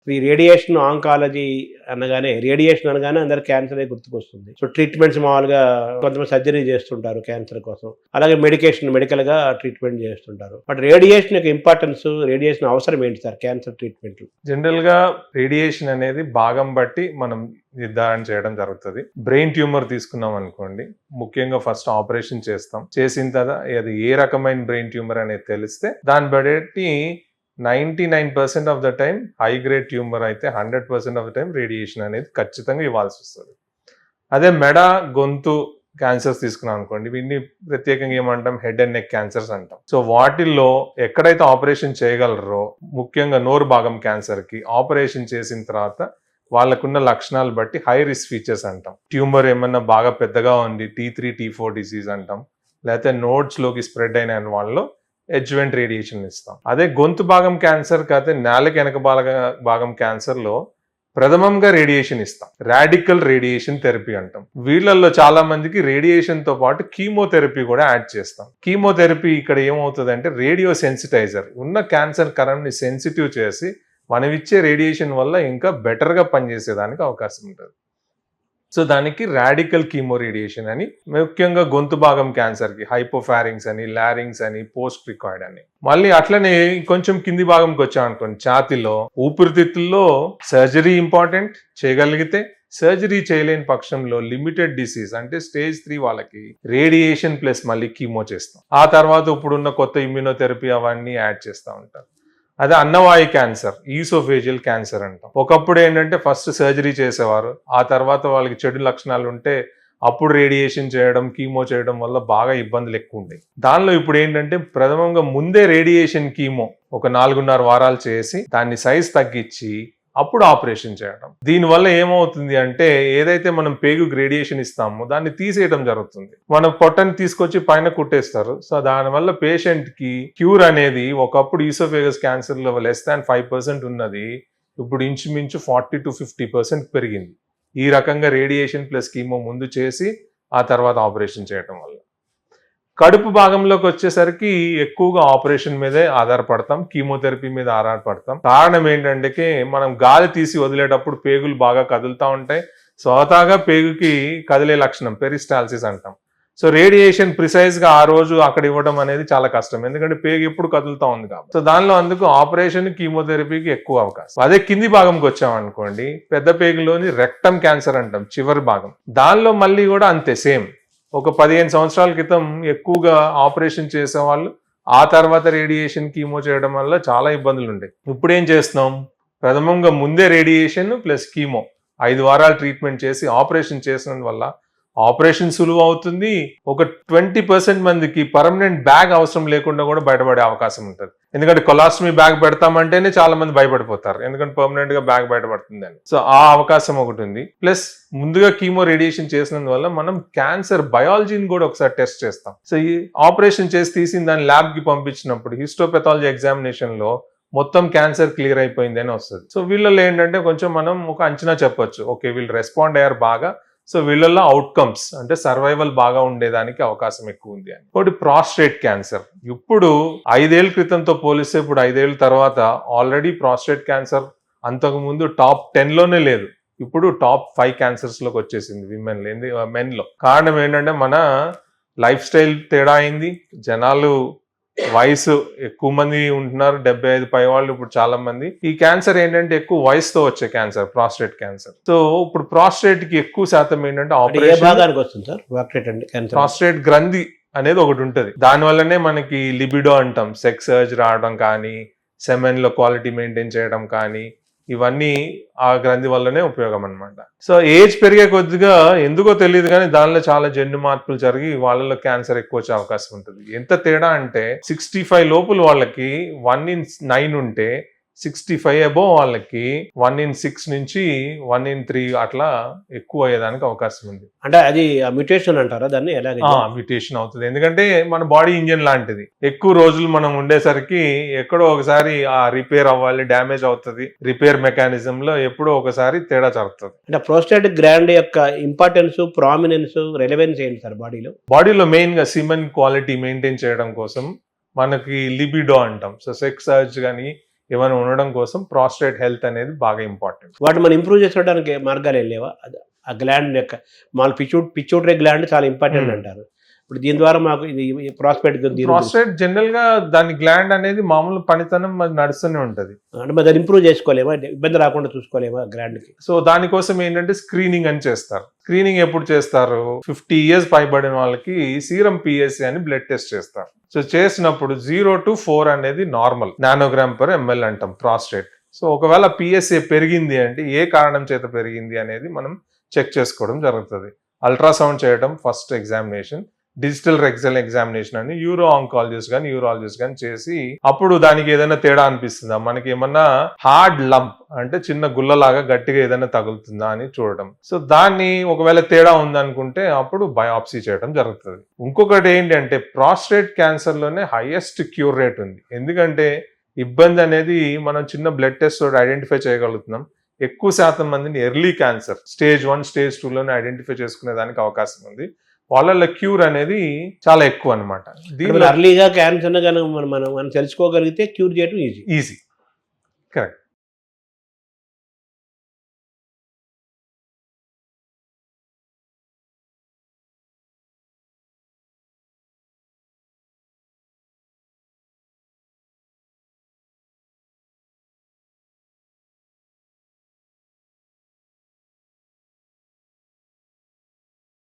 ఈ radiation oncology అనగానే అందరు క్యాన్సరే గుర్తుకొస్తుంది. సో ట్రీట్మెంట్స్ మామూలుగా కొంతమంది సర్జరీ చేస్తుంటారు క్యాన్సర్ కోసం, అలాగే మెడికల్ గా ట్రీట్మెంట్ చేస్తుంటారు. బట్ రేడియేషన్ యొక్క ఇంపార్టెన్స్, రేడియేషన్ అవసరం ఏంటి సార్ క్యాన్సర్ ట్రీట్మెంట్? జనరల్ గా రేడియేషన్ అనేది భాగం బట్టి మనం నిర్ధారణ చేయడం జరుగుతుంది. బ్రెయిన్ ట్యూమర్ తీసుకున్నాం అనుకోండి, ముఖ్యంగా ఫస్ట్ ఆపరేషన్ చేస్తాం. చేసిన తర్వాత అది ఏ రకమైన బ్రెయిన్ ట్యూమర్ అనేది తెలిస్తే దాన్ని బట్టి 99% of the time high grade tumour అయితే 100% ఆఫ్ ద టైం రేడియేషన్ అనేది ఖచ్చితంగా ఇవ్వాల్సి వస్తుంది. అదే మెడ, గొంతు క్యాన్సర్స్ తీసుకున్నాం అనుకోండి, వీటిని ప్రత్యేకంగా ఏమంటాం, హెడ్ అండ్ నెక్ క్యాన్సర్స్ అంటాం. సో వాటిల్లో ఎక్కడైతే ఆపరేషన్ చేయగలరో, ముఖ్యంగా నోరు భాగం క్యాన్సర్ కి ఆపరేషన్ చేసిన తర్వాత వాళ్ళకున్న లక్షణాలు బట్టి హై రిస్క్ ఫీచర్స్ అంటాం. ట్యూమర్ ఏమన్నా బాగా పెద్దగా ఉంది, T3, T4 డిసీజ్ అంటాం. లేకపోతే నోడ్స్ లోకి స్ప్రెడ్ అయిన వాళ్ళలో ఎడ్జువెంట్ రేడియేషన్ ఇస్తాం. అదే గొంతు భాగం క్యాన్సర్ కాకపోతే నేలకి వెనక భాగం క్యాన్సర్ లో ప్రథమంగా రేడియేషన్ ఇస్తాం. రాడికల్ రేడియేషన్ థెరపీ అంటాం. వీళ్ళల్లో చాలా మందికి రేడియేషన్ తో పాటు కీమోథెరపీ కూడా యాడ్ చేస్తాం. కీమోథెరపీ ఇక్కడ ఏమవుతుంది అంటే రేడియో సెన్సిటైజర్ ఉన్న క్యాన్సర్ కణంని సెన్సిటివ్ చేసి మనం ఇచ్చే రేడియేషన్ వల్ల ఇంకా బెటర్ గా పనిచేసేదానికి అవకాశం ఉంటుంది. సో దానికి రాడికల్ కీమో రేడియేషన్ అని, ముఖ్యంగా గొంతు భాగం క్యాన్సర్ కి హైపోఫారింగ్స్ అని, లారింగ్స్ అని, పోస్ట్ క్రికాయిడ్ అని. మళ్ళీ అట్లనే కొంచెం కింది భాగంకి వచ్చామనుకోండి, ఛాతీలో, ఊపిరితిత్తుల్లో సర్జరీ ఇంపార్టెంట్ చేయగలిగితే. సర్జరీ చేయలేని పక్షంలో లిమిటెడ్ డిసీజ్ అంటే స్టేజ్ 3 వాళ్ళకి రేడియేషన్ ప్లస్ మళ్ళీ కీమో చేస్తాం. ఆ తర్వాత ఇప్పుడున్న కొత్త ఇమ్యూనోథెరపీ అవన్నీ యాడ్ చేస్తూ ఉంటారు. అదే అన్నవాయు క్యాన్సర్, ఈసోఫేజియల్ క్యాన్సర్ అంటాం. ఒకప్పుడు ఏంటంటే ఫస్ట్ సర్జరీ చేసేవారు, ఆ తర్వాత వాళ్ళకి చెడు లక్షణాలు ఉంటే అప్పుడు రేడియేషన్ చేయడం, కీమో చేయడం వల్ల బాగా ఇబ్బందులు ఎక్కువ ఉండేవి. దానిలో ఇప్పుడు ఏంటంటే ప్రథమంగా ముందే రేడియేషన్ కీమో ఒక 4.5 వారాలు చేసి దాన్ని సైజ్ తగ్గించి అప్పుడు ఆపరేషన్ చేయడం. దీనివల్ల ఏమవుతుంది అంటే ఏదైతే మనం పేగుకి రేడియేషన్ ఇస్తామో దాన్ని తీసేయడం జరుగుతుంది. మన పొట్టని తీసుకొచ్చి పైన కుట్టేస్తారు. సో దానివల్ల పేషెంట్ కి క్యూర్ అనేది ఒకప్పుడు ఈసోఫేగస్ క్యాన్సర్ లో <5% ఉన్నది ఇప్పుడు ఇంచుమించు 40 to 50% పెరిగింది. ఈ రకంగా రేడియేషన్ ప్లస్ కీమో ముందు చేసి ఆ తర్వాత ఆపరేషన్ చేయడం వల్ల. కడుపు భాగంలోకి వచ్చేసరికి ఎక్కువగా ఆపరేషన్ మీదే ఆధారపడతాం, కీమోథెరపీ మీద ఆధారపడతాం. కారణం ఏంటంటే మనం గాలి తీసి వదిలేటప్పుడు పేగులు బాగా కదులుతూ ఉంటాయి. స్వతహాగా పేగుకి కదిలే లక్షణం పెరిస్టాల్సిస్ అంటాం. సో రేడియేషన్ ప్రిసైజ్ గా ఆ రోజు అక్కడ ఇవ్వడం అనేది చాలా కష్టం, ఎందుకంటే పేగు ఎప్పుడు కదులుతా ఉంది కాబట్టి. సో దానిలో అందుకు ఆపరేషన్, కీమోథెరపీకి ఎక్కువ అవకాశం. అదే కింది భాగంకి వచ్చామనుకోండి, పెద్ద పేగులోని రెక్టమ్ క్యాన్సర్ అంటాం, చివరి భాగం. దానిలో మళ్ళీ కూడా అంతే సేమ్. ఒక 15 సంవత్సరాల క్రితం ఎక్కువగా ఆపరేషన్ చేసేవాళ్ళు, ఆ తర్వాత రేడియేషన్ కీమో చేయడం వల్ల చాలా ఇబ్బందులు ఉండేవి. ఇప్పుడు ఏం చేస్తున్నాం, ప్రథమంగా ముందే రేడియేషన్ ప్లస్ కీమో 5 వారాలు ట్రీట్మెంట్ చేసి ఆపరేషన్ చేసినందు వల్ల ఆపరేషన్ సులువు అవుతుంది. ఒక 20% మందికి పర్మనెంట్ బ్యాగ్ అవసరం లేకుండా కూడా బయటపడే అవకాశం ఉంటుంది. ఎందుకంటే కొలాస్టమీ బ్యాగ్ పెడతామంటేనే చాలా మంది భయపడిపోతారు, ఎందుకంటే పర్మనెంట్ గా బ్యాగ్ బయటపడుతుంది అని. సో ఆ అవకాశం ఒకటి ఉంది. ప్లస్ ముందుగా కీమో రేడియేషన్ చేసినందువల్ల మనం క్యాన్సర్ బయాలజీని కూడా ఒకసారి టెస్ట్ చేస్తాం. సో ఈ ఆపరేషన్ చేసి తీసి దాన్ని ల్యాబ్ కి పంపించినప్పుడు హిస్టోపెథాలజీ ఎగ్జామినేషన్ లో మొత్తం క్యాన్సర్ క్లియర్ అయిపోయింది అని వస్తుంది. సో వీళ్ళలో ఏంటంటే కొంచెం మనం ఒక అంచనా చెప్పొచ్చు, ఓకే వీళ్ళు రెస్పాండ్ అయ్యారు బాగా, సో వీళ్ళల్లో అవుట్కమ్స్ అంటే సర్వైవల్ బాగా ఉండేదానికి అవకాశం ఎక్కువ ఉంది అని. ఒకటి ప్రాస్టేట్ క్యాన్సర్. ఇప్పుడు 5 ఏళ్ల క్రితంతో పోలిస్తే ఇప్పుడు 5 ఏళ్ల తర్వాత ఆల్రెడీ ప్రాస్టేట్ క్యాన్సర్ అంతకు ముందు టాప్ 10 లోనే లేదు, ఇప్పుడు టాప్ 5 క్యాన్సర్స్ లోకి వచ్చేసింది మెన్ లో. కారణం ఏంటంటే మన లైఫ్ స్టైల్ తేడా అయింది, జనాలు వయసు ఎక్కువ మంది ఉంటున్నారు, 75 పై వాళ్ళు ఇప్పుడు చాలా మంది. ఈ క్యాన్సర్ ఏంటంటే ఎక్కువ వయసుతో వచ్చే క్యాన్సర్, ప్రాస్టేట్ క్యాన్సర్. సో ఇప్పుడు ప్రాస్టేట్ కి ఎక్కువ శాతం ఏంటంటే ఆపరేషన్, ప్రాస్టేట్ గ్రంథి అనేది ఒకటి ఉంటది. దాని వల్లనే మనకి లిబిడో అంటాం, సెక్స్ సర్జ్ రావడం కానీ, సెమెన్ లో క్వాలిటీ మెయింటైన్ చేయడం కానీ, ఇవన్నీ ఆ గ్రంథి వల్లనే ఉపయోగం అనమాట. సో ఏజ్ పెరిగే కొద్దిగా ఎందుకో తెలియదు కానీ దానిలో చాలా జన్యు మార్పులు జరిగి వాళ్ళలో క్యాన్సర్ ఎక్కువ వచ్చే అవకాశం ఉంటుంది. ఎంత తేడా అంటే 65 లోపల వాళ్ళకి 1 in 9 ఉంటే 65 అబోవ్ వాళ్ళకి 1 in 6 నుంచి 1 in 3 అట్లా ఎక్కువ అయ్యేదానికి అవకాశం ఉంది. అంటే అది మ్యూటేషన్ అంటారా దాన్ని? మ్యూటేషన్ అవుతుంది, ఎందుకంటే మన బాడీ ఇంజిన్ లాంటిది. ఎక్కువ రోజులు మనం ఉండేసరికి ఎక్కడో ఒకసారి ఆ రిపేర్ అవ్వాలి, డ్యామేజ్ అవుతుంది. రిపేర్ మెకానిజం లో ఎప్పుడో ఒకసారి తేడా జరుగుతుంది. అంటే ప్రోస్టేట్ గ్లాండ్ యొక్క ఇంపార్టెన్స్, ప్రామినెన్స్, రెలెవెన్స్ ఏంటి సార్ బాడీలో మెయిన్ గా సిమెన్ క్వాలిటీ మెయింటైన్ చేయడం కోసం మనకి లిబిడో అంటాం. సో సెక్స్ సర్జ్ కానీ ఏమైనా ఉండడం కోసం ప్రాస్టేట్ హెల్త్ అనేది బాగా ఇంపార్టెంట్. వాటిని మనం ఇంప్రూవ్ చేసుకోవడానికి మార్గాలు వెళ్ళేవా? ఆ గ్లాండ్ యొక్క మాల్ పిచ్యూటరీ గ్లాండ్ చాలా ఇంపార్టెంట్ అంటారు. ఇప్పుడు దీని ద్వారా మాకు ఇది ప్రాస్పేట్ ప్రాస్టేట్ జనరల్ గా దాని గ్లాండ్ అనేది మామూలు పనితనం అది నడుస్తూనే ఉంటది. అంటే మరి దాన్ని ఇంప్రూవ్ చేసుకోలేమా, ఇబ్బంది రాకుండా చూసుకోలేమా గ్లాండ్ కి? సో దానికోసం ఏంటంటే స్క్రీనింగ్ అని చేస్తారు. స్క్రీనింగ్ ఎప్పుడు చేస్తారు? 50 years పైబడిన వాళ్ళకి సీరం పిఎస్సి అని బ్లడ్ టెస్ట్ చేస్తారు. సో చేసినప్పుడు 0 to 4 అనేది నార్మల్, నానోగ్రామ్/ml అంటాం ప్రాస్టేట్. సో ఒకవేళ పిఎస్ఏ పెరిగింది అంటే ఏ కారణం చేత పెరిగింది అనేది మనం చెక్ చేసుకోవడం జరుగుతుంది. అల్ట్రాసౌండ్ చేయడం first examination, digital rectal examination అని యూరో ఆంకాలజిస్ట్ కానీ యూరాలజిస్ట్ కానీ చేసి అప్పుడు దానికి ఏదైనా తేడా అనిపిస్తుందా, మనకి ఏమన్నా హార్డ్ లంప్ అంటే చిన్న గుల్లలాగా గట్టిగా ఏదైనా తగులుతుందా అని చూడడం. సో దాన్ని ఒకవేళ తేడా ఉందనుకుంటే అప్పుడు బయాప్సీ చేయడం జరుగుతుంది. ఇంకొకటి ఏంటంటే ప్రాస్టేట్ క్యాన్సర్ లోనే హైయెస్ట్ క్యూర్ రేట్ ఉంది. ఎందుకంటే ఇబ్బంది అనేది మనం చిన్న బ్లడ్ టెస్ట్ తోటి ఐడెంటిఫై చేయగలుగుతున్నాం. ఎక్కువ శాతం మందిని ఎర్లీ క్యాన్సర్ స్టేజ్ 1 స్టేజ్ 2లోనే ఐడెంటిఫై చేసుకునే దానికి అవకాశం ఉంది. వాళ్ళ క్యూర్ అనేది చాలా ఎక్కువ అనమాట. అర్లీగా క్యాన్సర్ మనం తెలుసుకోగలిగితే క్యూర్ చేయడం ఈజీ. కరెక్ట్.